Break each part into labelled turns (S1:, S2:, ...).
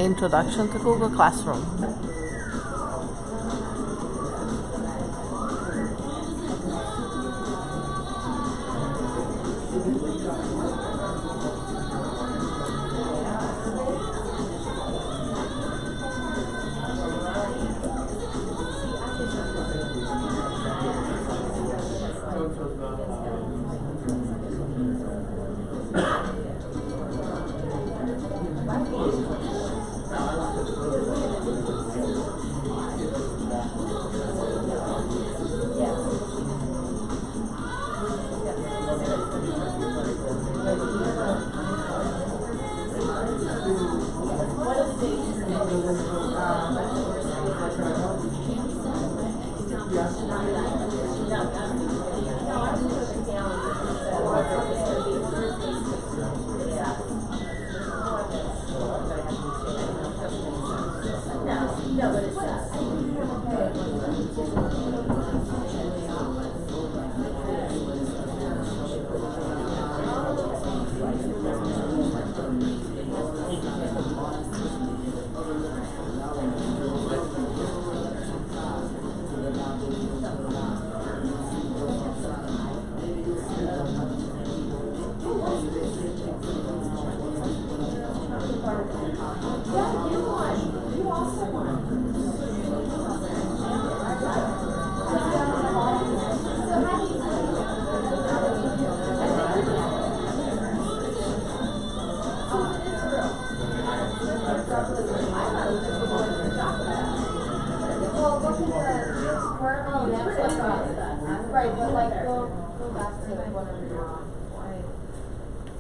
S1: Introduction to Google Classroom.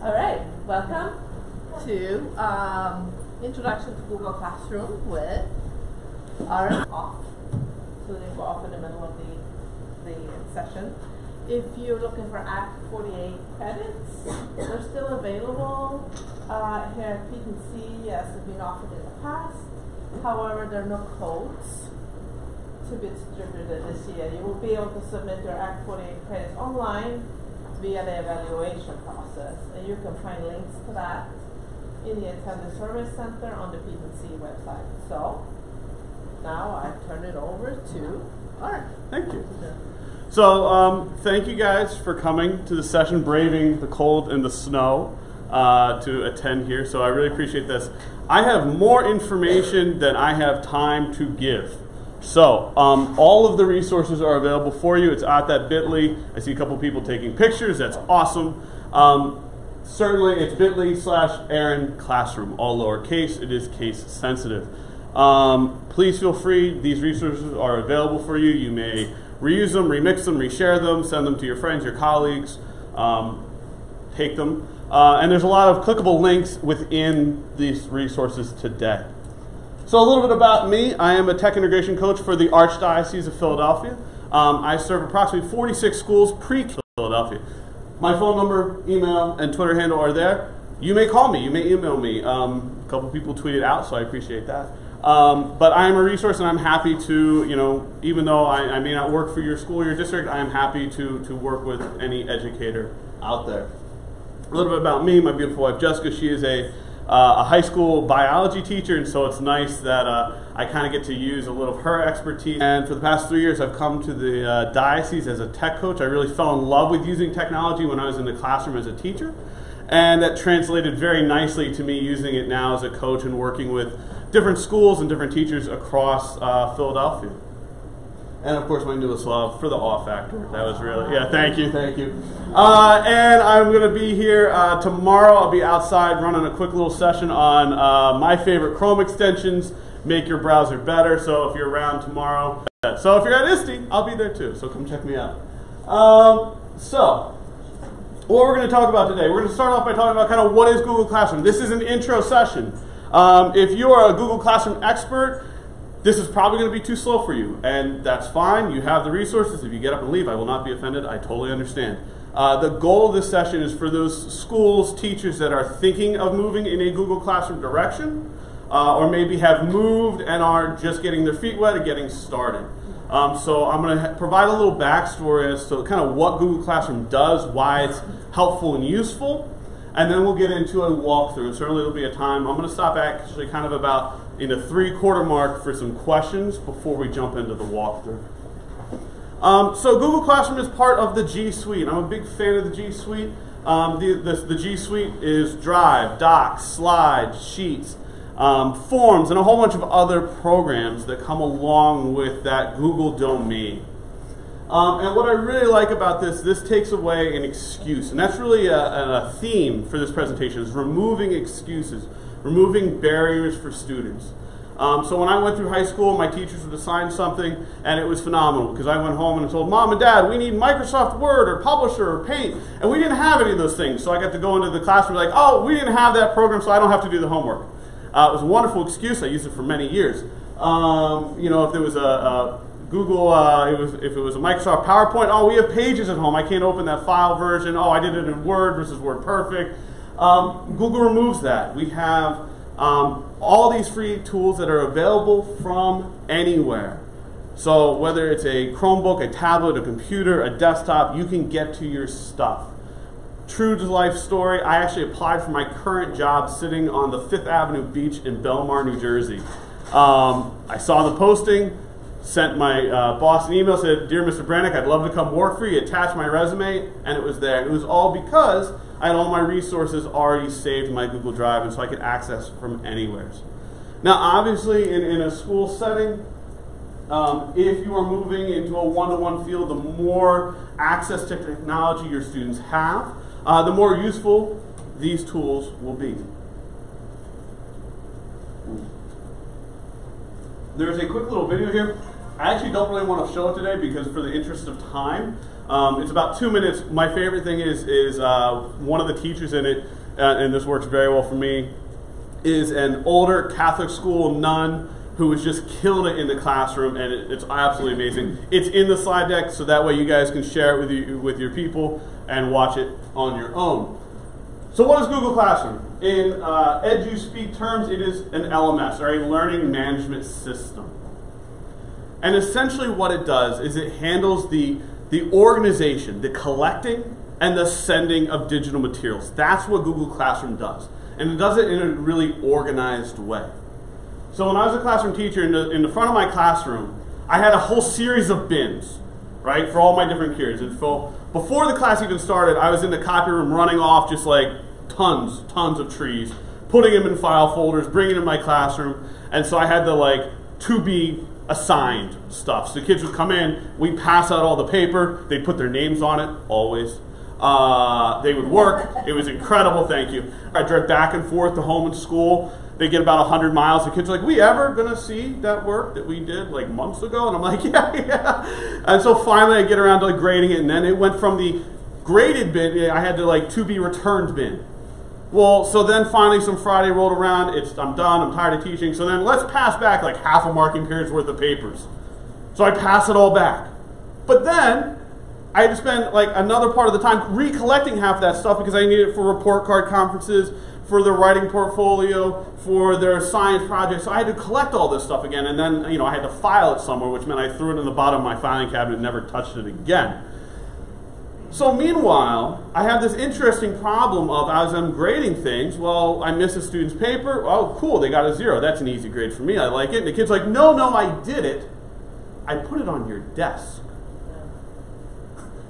S1: All right, welcome to Introduction to Google Classroom with our off. So they go off in the middle of the session. If you're looking for Act 48 credits, they're still available here at P&C as have been offered in the past. However, there are no codes to be distributed this year. You will be able to submit your Act 48 credits online via the evaluation process, and you can find links to that in the Attendance Service Center on the P&C website. So now I turn it over to Art.
S2: Thank you. So thank you guys for coming to the session, braving the cold and the snow to attend here. So I really appreciate this. I have more information than I have time to give. So all of the resources are available for you. It's at that bit.ly. I see a couple people taking pictures. That's awesome. Certainly it's bit.ly/Aaron Classroom, all lowercase. It is case sensitive. Please feel free. These resources are available for you. You may reuse them, remix them, reshare them, send them to your friends, your colleagues, take them. And there's a lot of clickable links within these resources today. So a little bit about me. I am a tech integration coach for the Archdiocese of Philadelphia. I serve approximately 46 schools pre-Philadelphia. My phone number, email, and Twitter handle are there. You may call me. You may email me. A couple people tweeted out, so I appreciate that. But I am a resource, and I'm happy to, even though I may not work for your school or your district, I am happy to work with any educator out there. A little bit about me. My beautiful wife, Jessica, she is a high school biology teacher, and so it's nice that I kind of get to use a little of her expertise. And for the past 3 years, I've come to the diocese as a tech coach. I really fell in love with using technology when I was in the classroom as a teacher, and that translated very nicely to me using it now as a coach and working with different schools and different teachers across Philadelphia. And of course, my newest love for the awe factor. That was really, thank you. And I'm going to be here tomorrow. I'll be outside running a quick little session on my favorite Chrome extensions, make your browser better. So if you're around tomorrow. So if you're at ISTE, I'll be there too. So come check me out. So what we're going to talk about today, we're going to start off by talking about kind of what is Google Classroom. This is an intro session. If you are a Google Classroom expert, this is probably going to be too slow for you, and that's fine. You have the resources. If you get up and leave, I will not be offended. I totally understand. The goal of this session is for those schools, teachers that are thinking of moving in a Google Classroom direction, or maybe have moved and are just getting their feet wet and getting started. So I'm going to provide a little backstory as to kind of what Google Classroom does, why it's helpful and useful, and then we'll get into a walkthrough. And certainly there'll be a time. I'm going to stop actually kind of about in the 3/4 mark for some questions before we jump into the walkthrough. So Google Classroom is part of the G Suite. I'm a big fan of the G Suite. The G Suite is Drive, Docs, Slides, Sheets, Forms, and a whole bunch of other programs that come along with that Google domain. And what I really like about this takes away an excuse. And that's really a theme for this presentation, is removing excuses, removing barriers for students. So when I went through high school, my teachers would assign something, and it was phenomenal, because I went home and told Mom and Dad, we need Microsoft Word or Publisher or Paint, and we didn't have any of those things. So I got to go into the classroom like, oh, we didn't have that program, so I don't have to do the homework. It was a wonderful excuse. I used it for many years. You know, if there was a Google, if it was a Microsoft PowerPoint, oh, we have Pages at home. I can't open that file version. Oh, I did it in Word versus WordPerfect. Google removes that. We have all these free tools that are available from anywhere. So whether it's a Chromebook, a tablet, a computer, a desktop, you can get to your stuff. True to life story, I actually applied for my current job sitting on the 5th Avenue beach in Belmar, New Jersey. I saw the posting, sent my boss an email, said, "Dear Mr. Brannick, I'd love to come work for you," attached my resume, and it was there. It was all because I had all my resources already saved in my Google Drive, and so I could access from anywhere. Now, obviously, in a school setting, if you are moving into a one-to-one field, the more access to technology your students have, the more useful these tools will be. There's a quick little video here. I actually don't really want to show it today because for the interest of time, it's about 2 minutes. My favorite thing is one of the teachers in it, and this works very well for me, is an older Catholic school nun who has just killed it in the classroom, and it's absolutely amazing. It's in the slide deck, so that way you guys can share it with your people and watch it on your own. So what is Google Classroom? In EduSpeak terms, it is an LMS, or a learning management system. And essentially what it does is it handles the organization, the collecting, and the sending of digital materials. That's what Google Classroom does. And it does it in a really organized way. So when I was a classroom teacher, in the front of my classroom, I had a whole series of bins, right, for all my different periods. And before the class even started, I was in the copy room running off just like tons of trees, putting them in file folders, bringing them in my classroom. And so I had the like to be assigned stuff. So the kids would come in, we'd pass out all the paper, they'd put their names on it, always. They would work. It was incredible, thank you. I drove back and forth to home and school. They get about 100 miles. The kids are like, we ever going to see that work that we did like months ago? And I'm like, yeah. And so finally I get around to like grading it, and then it went from the graded bin, I had to like to be returned bin. Well, so then finally some Friday rolled around, I'm done, I'm tired of teaching, so then let's pass back like half a marking period's worth of papers. So I pass it all back. But then I had to spend like another part of the time recollecting half that stuff because I needed it for report card conferences, for their writing portfolio, for their science projects. So I had to collect all this stuff again, and then I had to file it somewhere, which meant I threw it in the bottom of my filing cabinet and never touched it again. So meanwhile, I have this interesting problem of, as I'm grading things, well, I missed a student's paper. Oh, cool, they got a 0. That's an easy grade for me. I like it. And the kid's like, no, I did it. I put it on your desk.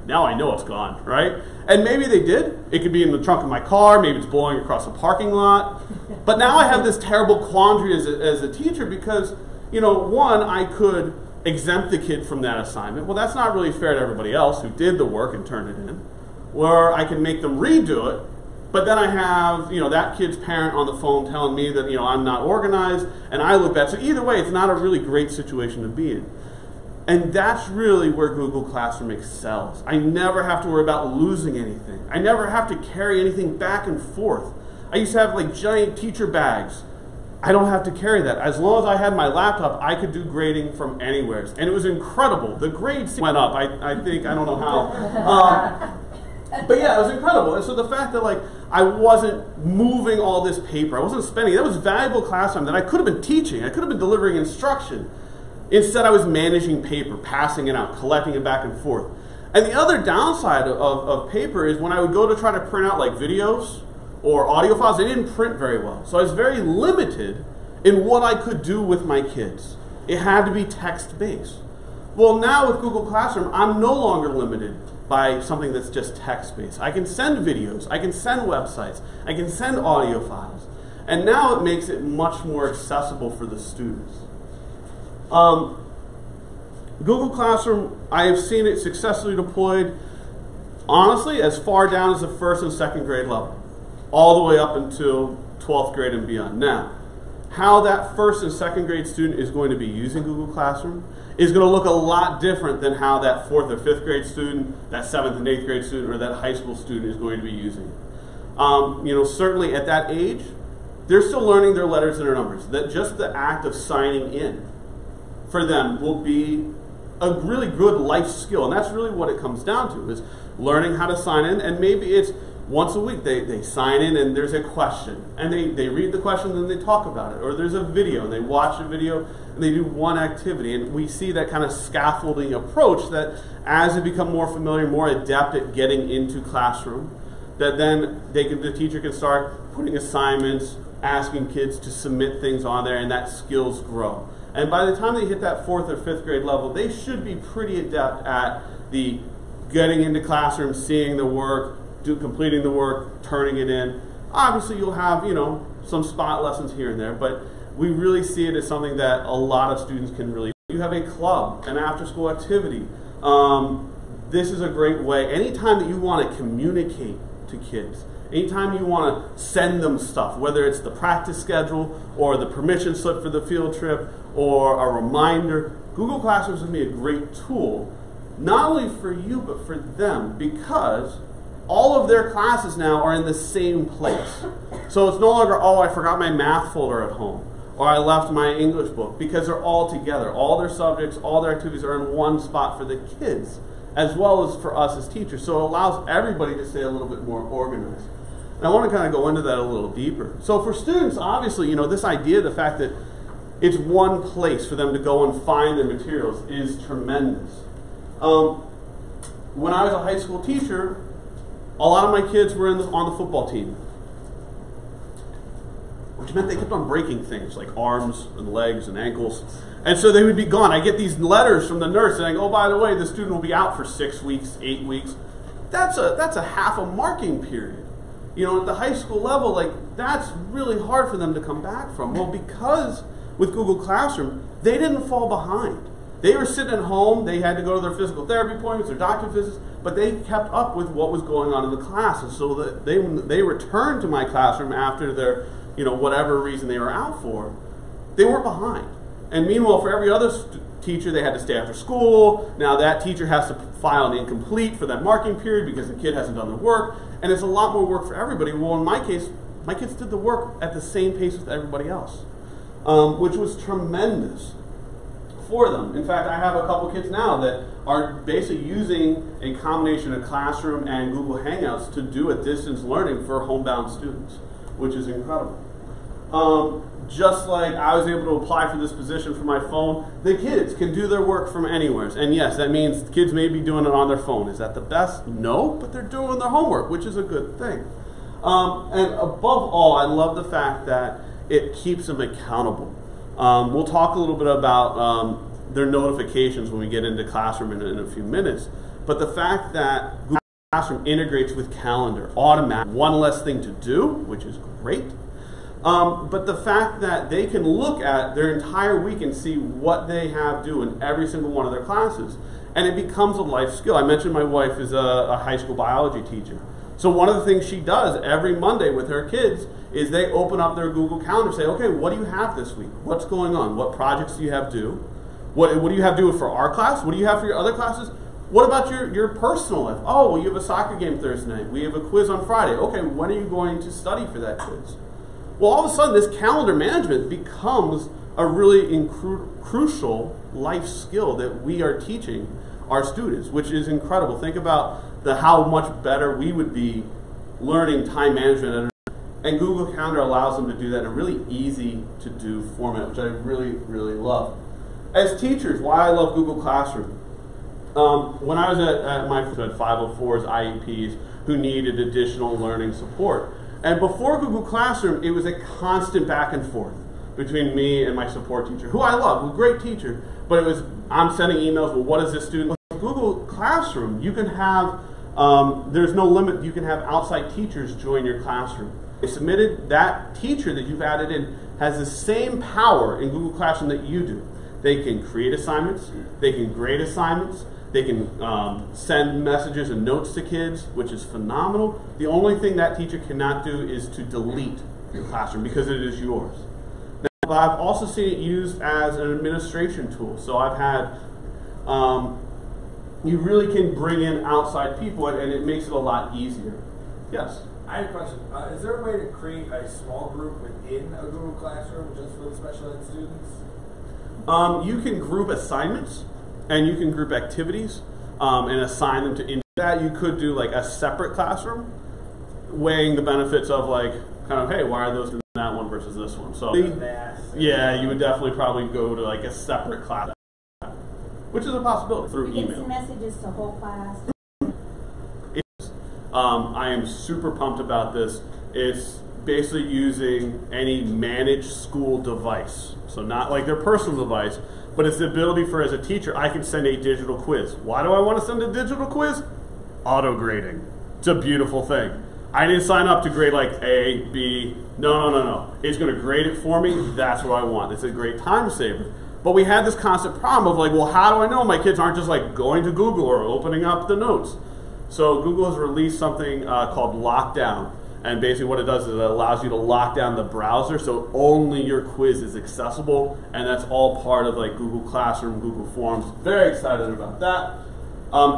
S2: Now I know it's gone, right? And maybe they did. It could be in the trunk of my car. Maybe it's blowing across a parking lot. But now I have this terrible quandary as a teacher because, one, I could exempt the kid from that assignment. Well, that's not really fair to everybody else who did the work and turned it in. Or I can make them redo it, but then I have, that kid's parent on the phone telling me that, I'm not organized, and I look bad. So either way, it's not a really great situation to be in. And that's really where Google Classroom excels. I never have to worry about losing anything. I never have to carry anything back and forth. I used to have like giant teacher bags. I don't have to carry that. As long as I had my laptop, I could do grading from anywhere. And it was incredible. The grades went up, I think, I don't know how. But yeah, it was incredible. And so the fact that I wasn't moving all this paper, I wasn't spending, that was valuable class time that I could have been teaching. I could have been delivering instruction. Instead, I was managing paper, passing it out, collecting it back and forth. And the other downside of paper is when I would go to try to print out like videos or audio files. They didn't print very well. So I was very limited in what I could do with my kids. It had to be text-based. Well, now with Google Classroom, I'm no longer limited by something that's just text-based. I can send videos, I can send websites, I can send audio files. And now it makes it much more accessible for the students. Google Classroom, I have seen it successfully deployed, honestly, as far down as the 1st and 2nd grade level, all the way up until 12th grade and beyond. Now, how that 1st and 2nd grade student is going to be using Google Classroom is going to look a lot different than how that 4th or 5th grade student, that 7th and 8th grade student, or that high school student is going to be using it. Certainly at that age, they're still learning their letters and their numbers. That just the act of signing in for them will be a really good life skill, and that's really what it comes down to, is learning how to sign in. And maybe it's once a week they sign in and there's a question, and they read the question and then they talk about it, or there's a video and they watch a video and they do one activity. And we see that kind of scaffolding approach, that as they become more familiar, more adept at getting into classroom, that then the teacher can start putting assignments, asking kids to submit things on there, and that skills grow. And by the time they hit that 4th or 5th grade level, they should be pretty adept at the getting into classroom, seeing the work, completing the work, turning it in. Obviously, you'll have, some spot lessons here and there, but we really see it as something that a lot of students can really do. You have a club, an after-school activity. This is a great way. Anytime that you want to communicate to kids, anytime you want to send them stuff, whether it's the practice schedule or the permission slip for the field trip or a reminder, Google Classroom is going to be a great tool, not only for you but for them, because all of their classes now are in the same place. So it's no longer, oh, I forgot my math folder at home, or I left my English book, because they're all together. All their subjects, all their activities are in one spot for the kids, as well as for us as teachers. So it allows everybody to stay a little bit more organized. And I want to kind of go into that a little deeper. So for students, obviously, this idea, the fact that it's one place for them to go and find their materials is tremendous. When I was a high school teacher, a lot of my kids were on the football team, which meant they kept on breaking things like arms and legs and ankles. And so they would be gone. I get these letters from the nurse saying, oh, by the way, the student will be out for 6 weeks, 8 weeks. That's a half a marking period. At the high school level, that's really hard for them to come back from. Well, because with Google Classroom, they didn't fall behind. They were sitting at home, they had to go to their physical therapy appointments, their doctor visits, but they kept up with what was going on in the classes, so that they returned to my classroom after their, whatever reason they were out for, they weren't behind. And meanwhile, for every other teacher, they had to stay after school. Now that teacher has to file an incomplete for that marking period because the kid hasn't done their work, and it's a lot more work for everybody. Well, in my case, my kids did the work at the same pace with everybody else, which was tremendous for them. In fact, I have a couple kids now that are basically using a combination of classroom and Google Hangouts to do a distance learning for homebound students, which is incredible. Just like I was able to apply for this position from my phone, the kids can do their work from anywhere. And yes, that means kids may be doing it on their phone. Is that the best? No, but they're doing their homework, which is a good thing. And above all, I love the fact that it keeps them accountable. We'll talk a little bit about their notifications when we get into Classroom in a few minutes. But the fact that Google Classroom integrates with Calendar, automatic, one less thing to do, which is great. But the fact that they can look at their entire week and see what they have due in every single one of their classes, and it becomes a life skill. I mentioned my wife is a high school biology teacher. So one of the things she does every Monday with her kids is they open up their Google Calendar and say, okay, what do you have this week? What's going on? What projects do you have due? What do you have due for our class? What do you have for your other classes? What about your personal life? Oh, well, you have a soccer game Thursday night. We have a quiz on Friday. Okay, when are you going to study for that quiz? Well, all of a sudden, this calendar management becomes a really crucial life skill that we are teaching our students, which is incredible. Think about how much better we would be learning time management. And Google Calendar allows them to do that in a really easy to do format, which I really, really love. As teachers, why I love Google Classroom. When I was at my 504s, IEPs, who needed additional learning support, And before Google Classroom, it was a constant back and forth between me and my support teacher, who I love, a great teacher, but it was, I'm sending emails, well, what does this student? With Google Classroom, you can have, there's no limit, you can have outside teachers join your classroom. They submitted, that teacher that you've added in has the same power in Google Classroom that you do. They can create assignments, they can grade assignments, they can send messages and notes to kids, which is phenomenal. The only thing that teacher cannot do is to delete your classroom because it is yours. Now, I've also seen it used as an administration tool. So I've had, you really can bring in outside people and it makes it a lot easier. Yes?
S3: I have a question. Is there a way to create a small group within a Google Classroom just for the special ed students?
S2: You can group assignments and you can group activities and assign them to that. You could do like a separate classroom, weighing the benefits of like kind of, hey, why are those in that one versus this one? So yeah, you would definitely probably go to like a separate class, which is a possibility through email.
S4: Send messages to whole class.
S2: I am super pumped about this. It's basically using any managed school device. So not like their personal device, but it's the ability for, as a teacher, I can send a digital quiz. Why do I want to send a digital quiz? Auto grading. It's a beautiful thing. I didn't sign up to grade like A, B. No. It's going to grade it for me. That's what I want. It's a great time saver. But we had this constant problem of like, well, how do I know my kids aren't just like going to Google or opening up the notes? So Google has released something called Lockdown. And basically what it does is it allows you to lock down the browser so only your quiz is accessible. And that's all part of like Google Classroom, Google Forms. Very excited about that.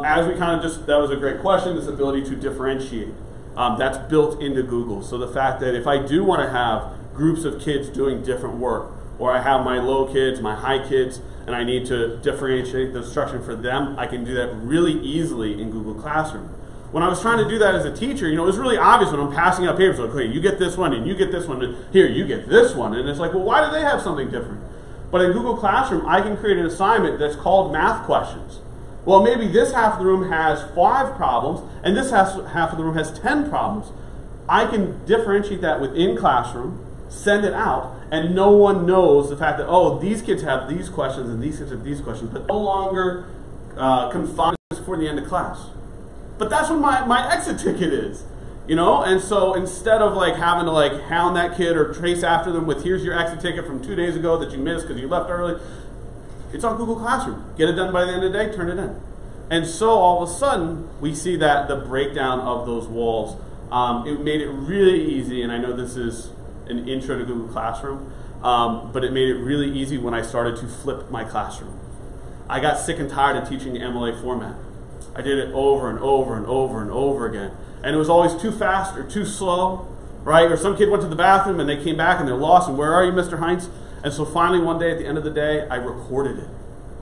S2: As we kind of just, that was a great question, this ability to differentiate. That's built into Google. So the fact that if I do want to have groups of kids doing different work, or I have my low kids, my high kids, and I need to differentiate the instruction for them, I can do that really easily in Google Classroom. When I was trying to do that as a teacher, you know, it was really obvious when I'm passing out papers, like, okay, you get this one, and you get this one, and here, you get this one. And it's like, well, why do they have something different? But in Google Classroom, I can create an assignment that's called math questions. Well, maybe this half of the room has 5 problems, and this half of the room has 10 problems. I can differentiate that within Classroom, send it out, and no one knows the fact that, oh, these kids have these questions and these kids have these questions, but no longer confined for the end of class. But that's what my exit ticket is, you know? And so instead of like having to like hound that kid or trace after them with, here's your exit ticket from 2 days ago that you missed because you left early, it's on Google Classroom. Get it done by the end of the day, turn it in. And so all of a sudden, we see that the breakdown of those walls, it made it really easy, and I know this is an intro to Google Classroom, but it made it really easy when I started to flip my classroom. I got sick and tired of teaching the MLA format. I did it over and over and over and over again. And it was always too fast or too slow, right? Or some kid went to the bathroom and they came back and they're lost, and where are you, Mr. Heinz? And so finally one day at the end of the day, I recorded it.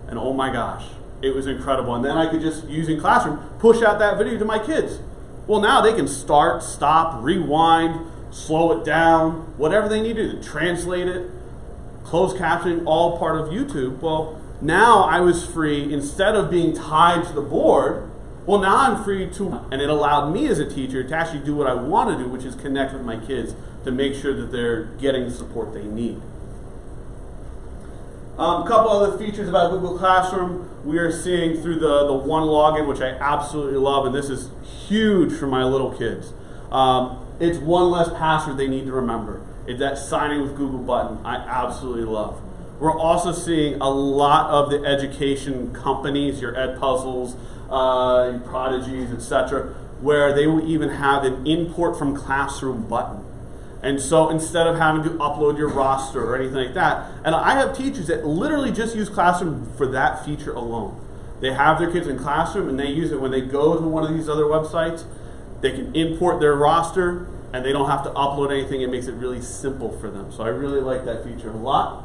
S2: And oh my gosh, it was incredible. And then I could just, using Classroom, push out that video to my kids. Well, now they can start, stop, rewind, slow it down, whatever they need to do, translate it, closed captioning, all part of YouTube. Well, now I was free, instead of being tied to the board, well, now I'm free to, and it allowed me as a teacher to actually do what I want to do, which is connect with my kids to make sure that they're getting the support they need. A couple other features about Google Classroom we are seeing through the one login, which I absolutely love, and this is huge for my little kids. It's one less password they need to remember. It's that signing with Google button I absolutely love. We're also seeing a lot of the education companies, your Edpuzzles, your Prodigies, etc., where they will even have an import from Classroom button. And so instead of having to upload your roster or anything like that, and I have teachers that literally just use Classroom for that feature alone. They have their kids in Classroom and they use it when they go to one of these other websites. They can import their roster and they don't have to upload anything. It makes it really simple for them. So I really like that feature a lot.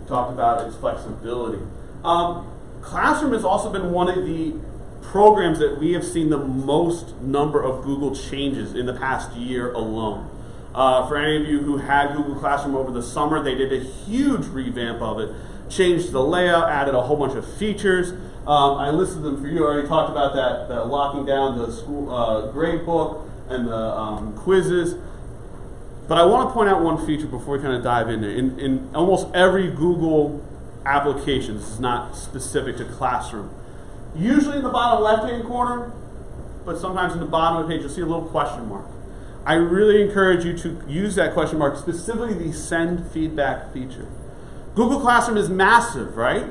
S2: We talked about its flexibility. Classroom has also been one of the programs that we have seen the most number of Google changes in the past year alone. For any of you who had Google Classroom over the summer, they did a huge revamp of it, changed the layout, added a whole bunch of features. I listed them for you. I already talked about that locking down the school grade book. and the quizzes. But I want to point out one feature before we kind of dive in there. In almost every Google application, this is not specific to Classroom, usually in the bottom left-hand corner, but sometimes in the bottom of the page, you'll see a little question mark. I really encourage you to use that question mark, specifically the send feedback feature. Google Classroom is massive, right?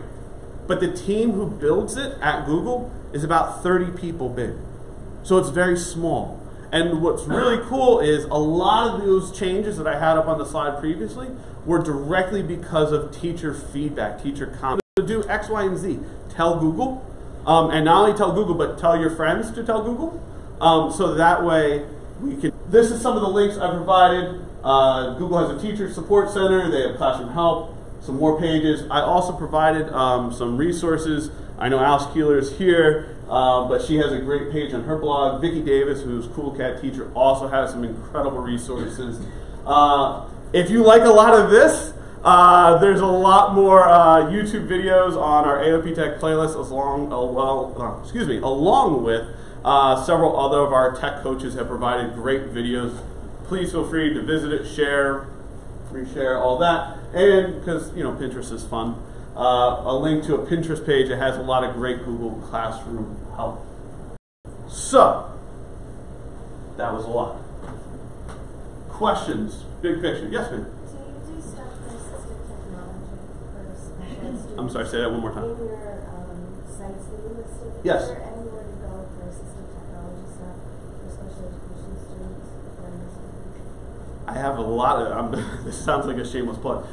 S2: But the team who builds it at Google is about 30 people big. So it's very small. And what's really cool is a lot of those changes that I had up on the slide previously were directly because of teacher feedback, teacher comments. To do X, Y, and Z, tell Google. And not only tell Google, but tell your friends to tell Google. So that way we can. This is some of the links I provided. Google has a teacher support center. They have classroom help, some more pages. I also provided some resources. I know Alice Keeler is here, but she has a great page on her blog. Vicki Davis, who's Cool Cat Teacher, also has some incredible resources. If you like a lot of this, there's a lot more YouTube videos on our AOP Tech playlist, along with several other of our tech coaches have provided great videos. Please feel free to visit it, share, reshare, all that. And because Pinterest is fun, a link to a Pinterest page that has a lot of great Google Classroom help. So that was a lot. Questions? Big picture. Yes, ma'am. I'm sorry, say that one more time.
S4: In your sites that you listed,
S2: yes.
S4: Is there anywhere to go for assistive technology stuff for special education students?
S2: I have a lot of, this sounds like a shameless plug.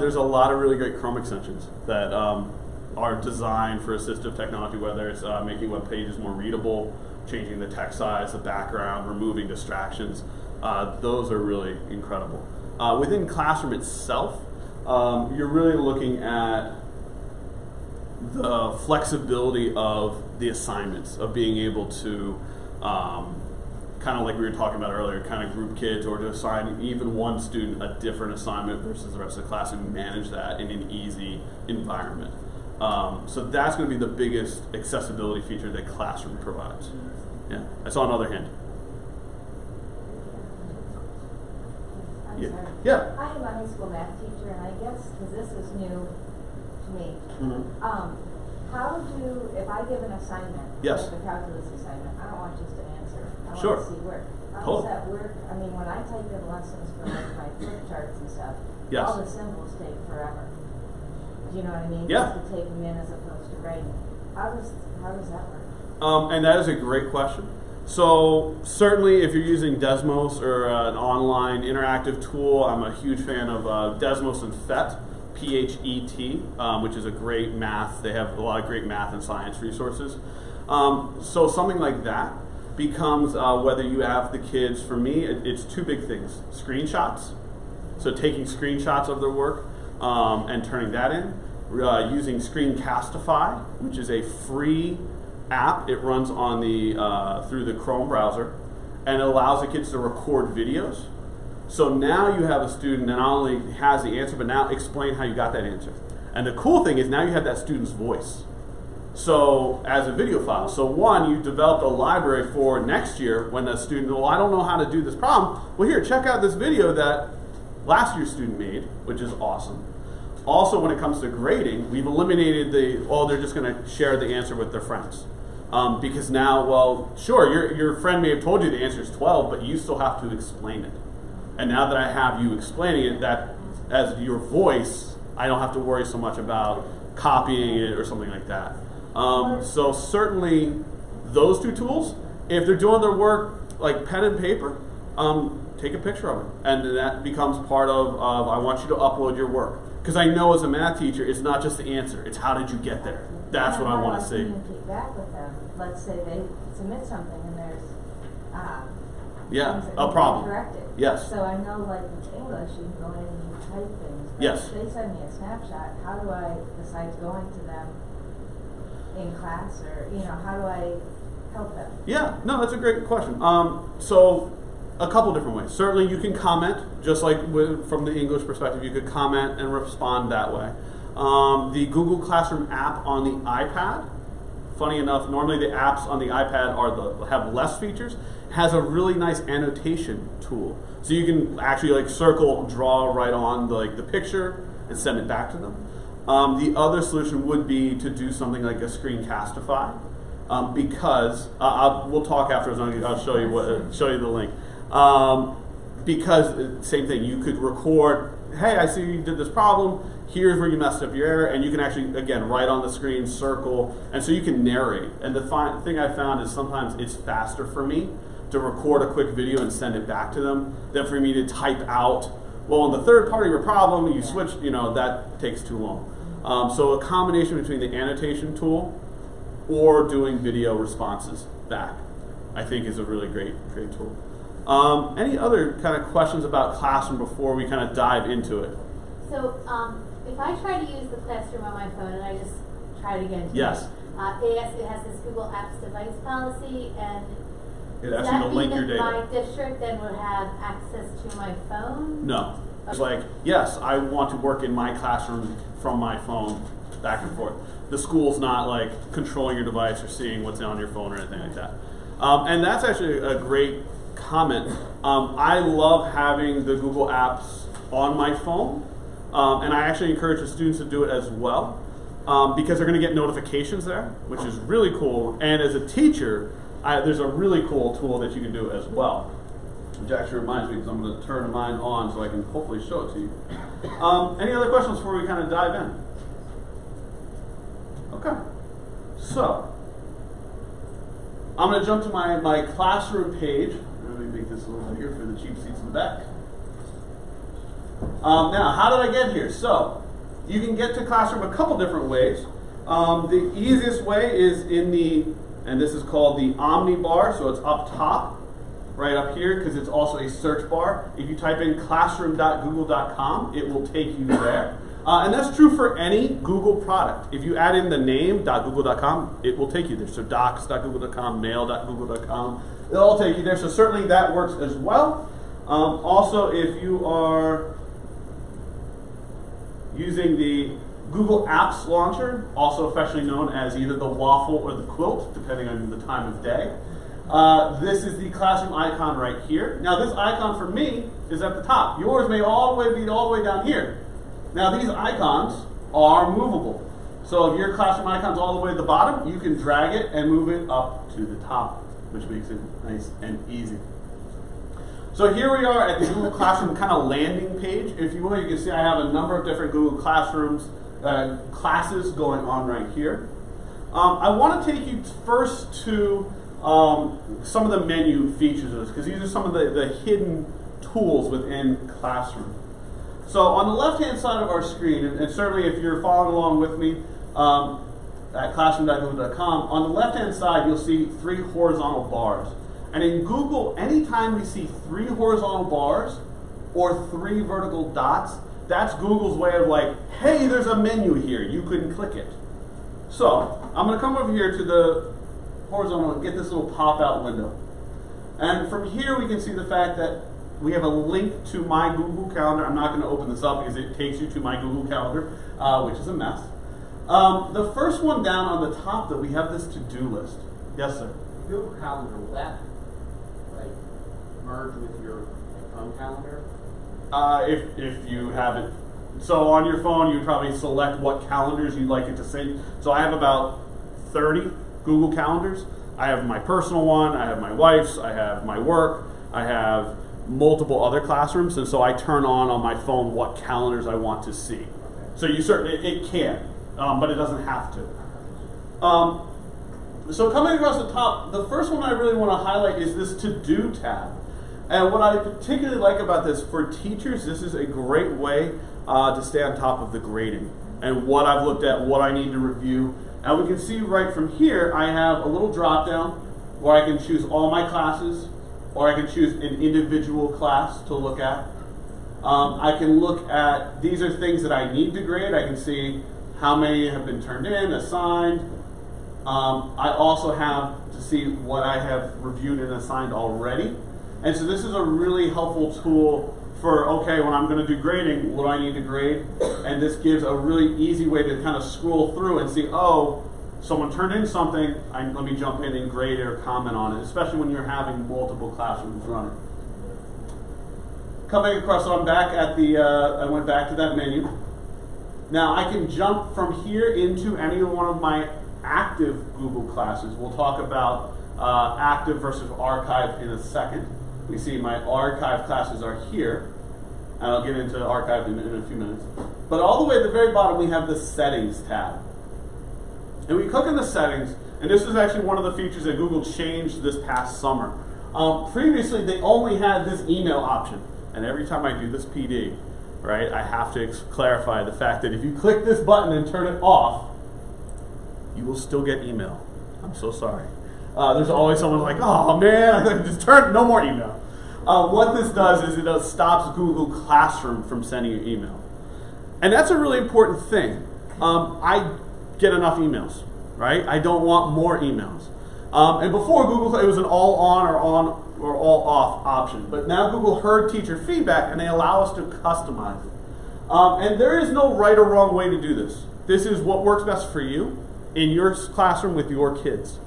S2: There's a lot of really great Chrome extensions that are designed for assistive technology, whether it's making web pages more readable, changing the text size, the background, removing distractions. Those are really incredible. Within Classroom itself, you're really looking at the flexibility of the assignments, of being able to kind of like we were talking about earlier, kind of group kids, or to assign even one student a different assignment versus the rest of the class, and manage that in an easy environment. So that's going to be the biggest accessibility feature that Classroom provides. Yeah, I saw another hand. Yeah. Yeah.
S4: I am a high school math teacher, and I guess because this is new to me, if I give an assignment,
S2: yes,
S4: like a calculus assignment, I don't want just an answer. I
S2: sure.
S4: want to see work. How does that work? I mean, when I type in lessons for like my flip charts and stuff,
S2: yes,
S4: all the symbols take forever. Do you know what I mean?
S2: Yeah.
S4: Just to take them in as opposed to writing. How does that work?
S2: And that is a great question. So certainly if you're using Desmos or an online interactive tool, I'm a huge fan of Desmos and PhET, P-H-E-T, which is a great math. They have a lot of great math and science resources. So something like that becomes, whether you have the kids, for me, it's two big things. Screenshots, so taking screenshots of their work and turning that in. Using Screencastify, which is a free app. It runs on the through the Chrome browser, and it allows the kids to record videos. So now you have a student that not only has the answer, but now explain how you got that answer. And the cool thing is now you have that student's voice. So as a video file. So one, you developed a library for next year when a student, well, I don't know how to do this problem. Well, here, check out this video that last year's student made, which is awesome. Also, when it comes to grading, we've eliminated they're just going to share the answer with their friends. Because now, well, sure, your friend may have told you the answer is 12, but you still have to explain it. And now that I have you explaining it, that as your voice, I don't have to worry so much about copying it or something like that. So certainly those two tools, if they're doing their work like pen and paper, take a picture of it. And that becomes part of I want you to upload your work. Because I know as a math teacher, it's not just the answer, it's how did you get there. That's what I want to see.
S4: Communicate back with them. Let's say they submit something and there's
S2: a problem.
S4: Corrected.
S2: Yes.
S4: So I know, like with English, you can go in and you type things. But
S2: yes.
S4: If they send me a snapshot, how do I, besides going to them in class, or how do I help them? Yeah,
S2: no, that's a great question. So a couple different ways. Certainly you can comment, just like from the English perspective, you could comment and respond that way. The Google Classroom app on the iPad funny enough, normally the apps on the iPad have less features. It has a really nice annotation tool. So you can actually like circle, draw right on the picture and send it back to them. The other solution would be to do something like a screencastify, because we'll talk afterwards. I'll show you the link. Because same thing, you could record. Hey, I see you did this problem. Here's where you messed up your error, and you can actually again write on the screen, circle, and so you can narrate. And the thing I found is sometimes it's faster for me to record a quick video and send it back to them than for me to type out. Well, on the third part of your problem, you switch. That takes too long. So a combination between the annotation tool or doing video responses back, I think is a really great tool. Any other kind of questions about Classroom before we kind of dive into it?
S5: So if I try to use the Classroom on my phone and I just try it again today,
S2: yes.
S5: it has this Google Apps device policy, and
S2: It
S5: does
S2: asks you
S5: that
S2: to link
S5: mean
S2: your
S5: that
S2: data.
S5: my district then would have access to my phone?
S2: No. It's like, yes, I want to work in my classroom from my phone back and forth. The school's not like controlling your device or seeing what's on your phone or anything like that. And that's actually a great comment. I love having the Google Apps on my phone, and I actually encourage the students to do it as well, because they're going to get notifications there, which is really cool. And as a teacher, there's a really cool tool that you can do as well, which actually reminds me, because I'm going to turn mine on so I can hopefully show it to you. Any other questions before we kind of dive in? Okay. So, I'm going to jump to my classroom page. Let me make this a little bigger for the cheap seats in the back. Now, how did I get here? So, you can get to Classroom a couple different ways. The easiest way is and this is called the Omni bar, so it's up top, right up here, because it's also a search bar. If you type in classroom.google.com, it will take you there. And that's true for any Google product. If you add in the name .google.com, it will take you there. So docs.google.com, mail.google.com, it'll all take you there. So certainly that works as well. Also, if you are using the Google Apps Launcher, also affectionately known as either the waffle or the quilt, depending on the time of day, this is the classroom icon right here. Now this icon for me is at the top. Yours may be all the way down here. Now these icons are movable. So if your classroom icon's all the way at the bottom, you can drag it and move it up to the top, which makes it nice and easy. So here we are at the Google Classroom kind of landing page. If you will, you can see I have a number of different Google Classrooms classes going on right here. I want to take you first to some of the menu features of this, because these are some of the hidden tools within Classroom. So on the left-hand side of our screen, and certainly if you're following along with me at classroom.google.com, on the left-hand side you'll see 3 horizontal bars. And in Google, anytime we see 3 horizontal bars or 3 vertical dots, that's Google's way of like, hey, there's a menu here, you couldn't click it. So I'm going to come over here to the horizontal and get this little pop-out window. And from here we can see the fact that we have a link to my Google Calendar. I'm not going to open this up because it takes you to my Google Calendar, which is a mess. The first one down on the top, that we have this to-do list. Yes, sir?
S6: Google Calendar, will that merge with your phone calendar?
S2: If you have it. So on your phone, you probably select what calendars you'd like it to sync. So I have about 30 Google Calendars. I have my personal one, I have my wife's, I have my work, I have multiple other classrooms, and so I turn on my phone what calendars I want to see. Okay. So you certainly, it can, but it doesn't have to. So coming across the top, the first one I really want to highlight is this To-Do tab. And what I particularly like about this, for teachers, this is a great way to stay on top of the grading and what I've looked at, what I need to review. And we can see right from here, I have a little drop down where I can choose all my classes, or I can choose an individual class to look at. I can look at, these are things that I need to grade. I can see how many have been turned in, assigned. I also have to see what I have reviewed and assigned already. And so this is a really helpful tool for, okay, when I'm going to do grading, what do I need to grade? And this gives a really easy way to kind of scroll through and see, oh, someone turned in something, let me jump in and grade it or comment on it, especially when you're having multiple classrooms running. Coming across, so I'm back at the, I went back to that menu. Now I can jump from here into any one of my active Google classes. We'll talk about active versus archive in a second. We see my archive classes are here. And I'll get into archive in a few minutes. But all the way at the very bottom, we have the settings tab. And we click on the settings, and this is actually one of the features that Google changed this past summer. Previously, they only had this email option. And every time I do this PD, right, I have to clarify the fact that if you click this button and turn it off, you will still get email. I'm so sorry. There's always someone like, oh man, just turn, no more email. What this does is it stops Google Classroom from sending you email. And that's a really important thing. I get enough emails, right? I don't want more emails. And before Google, it was an all on or all off option. But now Google heard teacher feedback and they allow us to customize it. And there is no right or wrong way to do this. This is what works best for you in your classroom with your kids.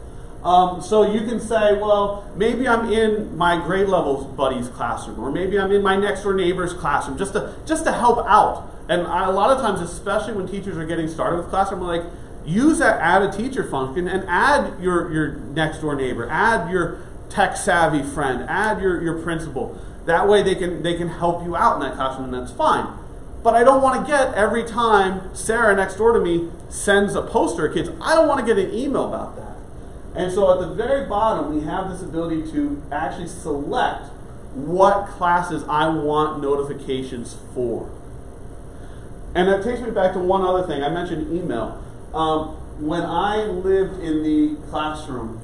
S2: So you can say, well, maybe I'm in my grade level buddy's classroom, or maybe I'm in my next door neighbor's classroom, just to help out. And a lot of times, especially when teachers are getting started with classroom, we're like, use that add a teacher function and add your next door neighbor, add your tech savvy friend, add your principal. That way they can help you out in that classroom, and that's fine. But I don't want to get every time Sarah next door to me sends a poster of kids, I don't want to get an email about that. And so at the very bottom, we have this ability to actually select what classes I want notifications for. And that takes me back to one other thing. I mentioned email. When I lived in the classroom,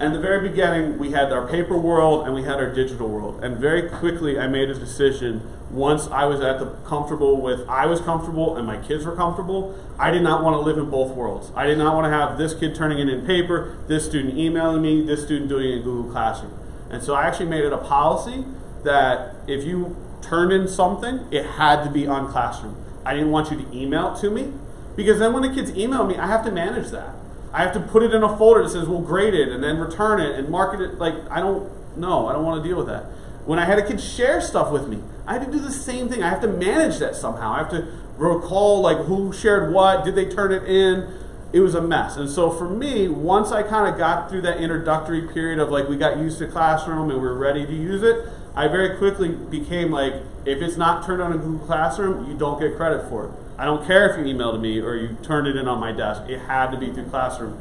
S2: in the very beginning, we had our paper world and we had our digital world. And very quickly, I made a decision. Once I was comfortable and my kids were comfortable, I did not want to live in both worlds. I did not want to have this kid turning it in paper, this student emailing me, this student doing it in Google Classroom. And so I actually made it a policy that if you turned in something, it had to be on Classroom. I didn't want you to email it to me, because then when the kids email me, I have to manage that. I have to put it in a folder that says, we'll grade it, and then return it, and market it. Like, I don't want to deal with that. When I had a kid share stuff with me, I had to do the same thing. I have to manage that somehow. I have to recall, like, who shared what, did they turn it in? It was a mess. And so for me, once I kind of got through that introductory period of, like, we got used to Classroom and we're ready to use it, I very quickly became like, if it's not turned on in Google Classroom, you don't get credit for it. I don't care if you emailed me or you turned it in on my desk. It had to be through Classroom.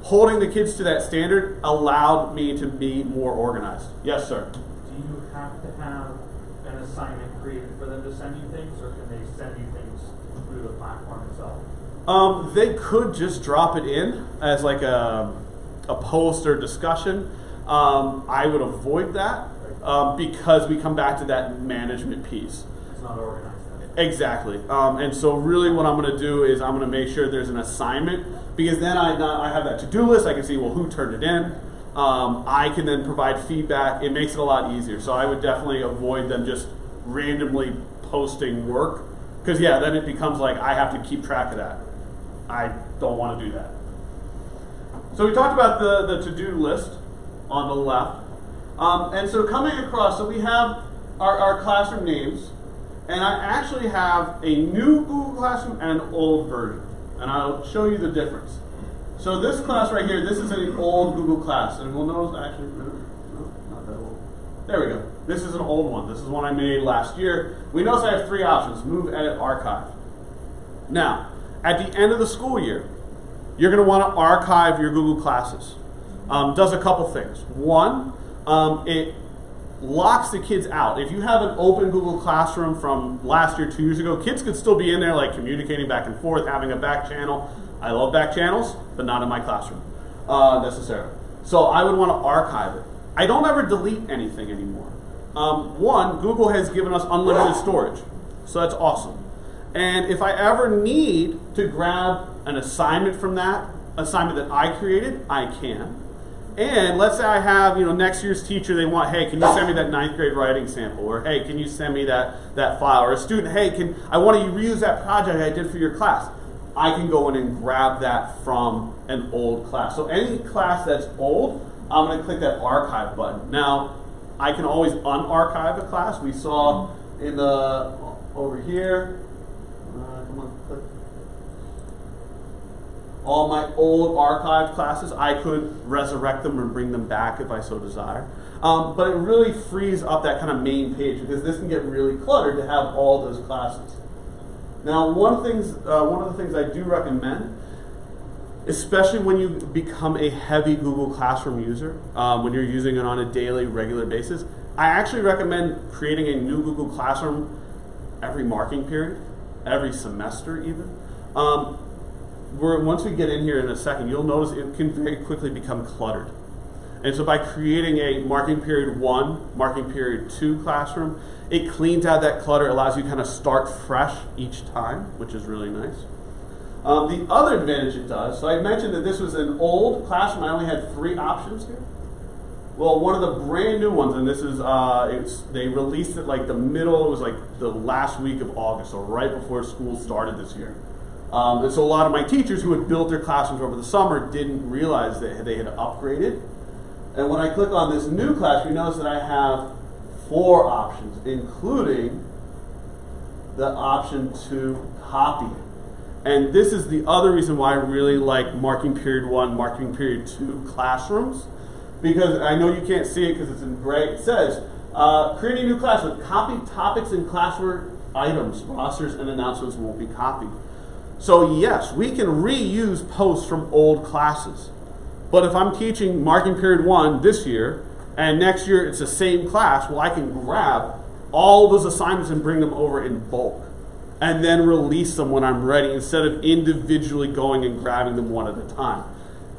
S2: Holding the kids to that standard allowed me to be more organized. Yes, sir?
S7: Do you have to have an assignment created for them to send you things, or can they send you things through the platform itself?
S2: They could just drop it in as like a post or discussion. I would avoid that because we come back to that management piece.
S7: It's not organized.
S2: Exactly. And so really what I'm going to do is I'm going to make sure there's an assignment, because then I have that to-do list. I can see, well, who turned it in. I can then provide feedback. It makes it a lot easier. So I would definitely avoid them just randomly posting work, because, yeah, then it becomes like I have to keep track of that. I don't want to do that. So we talked about the to-do list on the left. And so coming across, so we have our classroom names. And I actually have a new Google Classroom and an old version. And I'll show you the difference. So this class right here, this is an old Google class. And we'll notice, actually, no, not that old. There we go. This is an old one. This is one I made last year. We notice I have three options: move, edit, archive. Now, at the end of the school year, you're going to want to archive your Google classes. Does a couple things. One, it locks the kids out. If you have an open Google Classroom from last year, 2 years ago, kids could still be in there, like, communicating back and forth, having a back channel. I love back channels, but not in my classroom necessarily. So I would want to archive it. I don't ever delete anything anymore. One, Google has given us unlimited storage, so that's awesome. And if I ever need to grab an assignment from that assignment that I created, I can. And let's say I have, next year's teacher, they want, hey, can you send me that 9th grade writing sample? Or, hey, can you send me that file? Or a student, hey, I want to reuse that project I did for your class. I can go in and grab that from an old class. So any class that's old, I'm going to click that archive button. Now, I can always unarchive a class. We saw in the, over here, come on, click. All my old archived classes, I could resurrect them and bring them back if I so desire. But it really frees up that kind of main page because this can get really cluttered to have all those classes. Now, one of the things I do recommend, especially when you become a heavy Google Classroom user, when you're using it on a daily, regular basis, I actually recommend creating a new Google Classroom every marking period, every semester even. Once we get in here in a second, you'll notice it can very quickly become cluttered. And so by creating a marking period 1, marking period 2 classroom, it cleans out that clutter, allows you to kind of start fresh each time, which is really nice. The other advantage it does, so I mentioned that this was an old classroom, I only had 3 options here. Well, one of the brand new ones, and this is, they released it like the middle, it was like the last week of August, so right before school started this year. And so a lot of my teachers who had built their classrooms over the summer didn't realize that they had upgraded. And when I click on this new class, you notice that I have 4 options, including the option to copy. And this is the other reason why I really like marking period 1, marking period 2 classrooms. Because I know you can't see it because it's in gray. It says, create a new class with copied topics and classwork items. Rosters and announcements won't be copied. So yes, we can reuse posts from old classes. But if I'm teaching marking period 1 this year, and next year it's the same class, well, I can grab all those assignments and bring them over in bulk. And then release them when I'm ready, instead of individually going and grabbing them one at a time.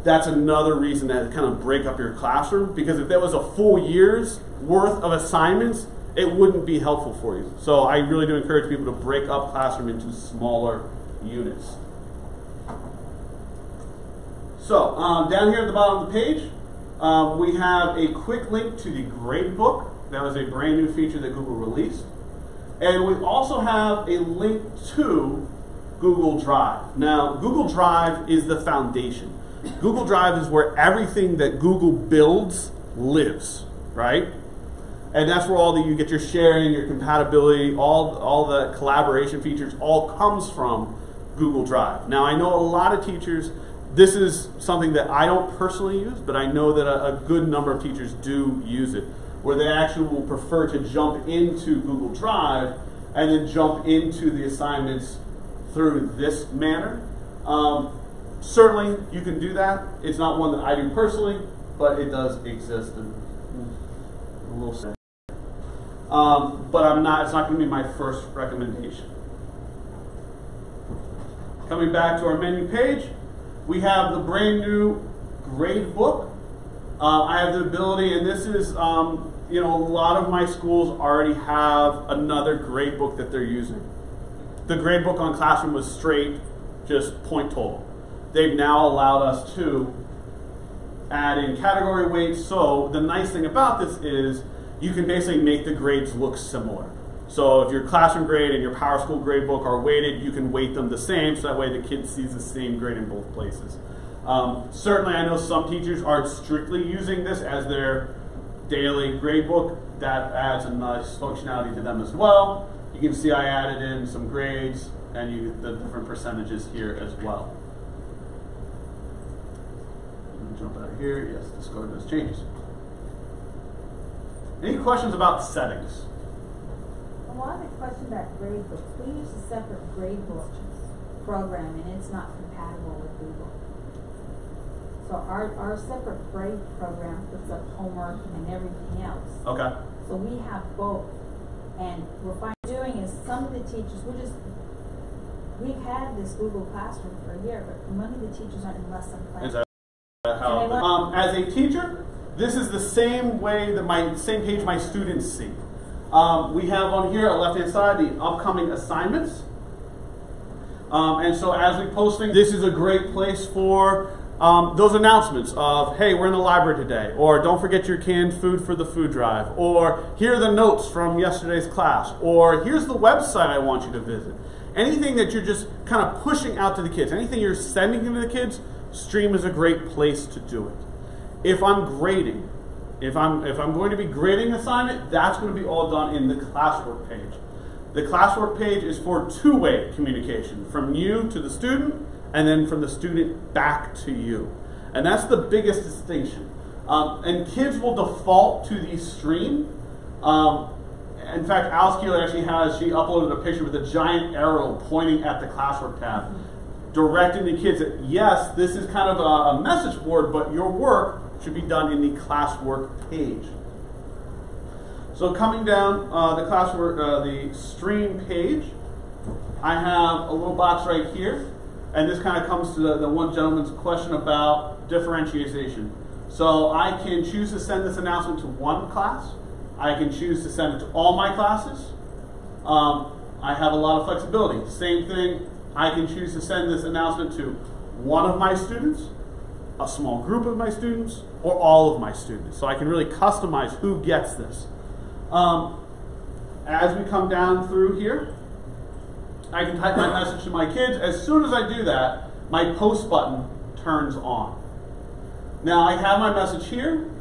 S2: That's another reason to kind of break up your classroom, because if there was a full year's worth of assignments, it wouldn't be helpful for you. So I really do encourage people to break up classroom into smaller units. So down here at the bottom of the page, we have a quick link to the gradebook. That was a brand new feature that Google released. And we also have a link to Google Drive. Now, Google Drive is the foundation. Google Drive is where everything that Google builds lives, right? And that's where you get your sharing, your compatibility, all the collaboration features all comes from Google Drive. Now, I know a lot of teachers, this is something that I don't personally use, but I know that a good number of teachers do use it, where they actually will prefer to jump into Google Drive and then jump into the assignments through this manner. Certainly, you can do that. It's not one that I do personally, but it does exist. And a little sad. But it's not going to be my first recommendation. Coming back to our menu page, we have the brand new grade book. I have the ability, and this is, a lot of my schools already have another grade book that they're using. The grade book on Classroom was straight, just point total. They've now allowed us to add in category weights. So the nice thing about this is you can basically make the grades look similar. So if your classroom grade and your PowerSchool grade book are weighted, you can weight them the same, so that way the kid sees the same grade in both places. Certainly, I know some teachers aren't strictly using this as their daily grade book. That adds a nice functionality to them as well. You can see I added in some grades and the different percentages here as well. Let me jump out of here. Yes, discard those changes. Any questions about settings?
S4: A lot of the question about grade books, we use a separate grade book program and it's not compatible with Google. So our separate grade program puts up homework and everything else.
S2: Okay.
S4: So we have both. And what we're doing is some of the teachers, we've had this Google Classroom for a year, but many of the teachers aren't in lesson plans.
S2: Is that how? As a teacher, this is the same way that same page my students see. We have on here, on the left-hand side, the upcoming assignments. And so as we post things, this is a great place for those announcements of, hey, we're in the library today, or don't forget your canned food for the food drive, or here are the notes from yesterday's class, or here's the website I want you to visit. anything that you're just kind of pushing out to the kids, anything you're sending to the kids, Stream is a great place to do it. If I'm grading, if I'm going to be grading an assignment, that's going to be all done in the classwork page. The classwork page is for two-way communication, from you to the student, and then from the student back to you. And that's the biggest distinction. And kids will default to the Stream. In fact, Alice Keeler actually she uploaded a picture with a giant arrow pointing at the classwork tab, directing the kids that, yes, this is kind of a message board, but your work should be done in the classwork page. So coming down the classwork, the Stream page, I have a little box right here, and this kind of comes to the one gentleman's question about differentiation. So I can choose to send this announcement to one class. I can choose to send it to all my classes. I have a lot of flexibility. Same thing, I can choose to send this announcement to one of my students, a small group of my students, or all of my students. So I can really customize who gets this. As we come down through here, I can type my message to my kids. As soon as I do that, my post button turns on. Now I have my message here.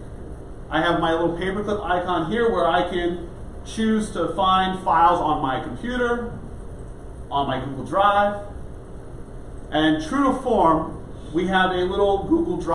S2: I have my little paperclip icon here where I can choose to find files on my computer, on my Google Drive. And true to form, we have a little Google Drive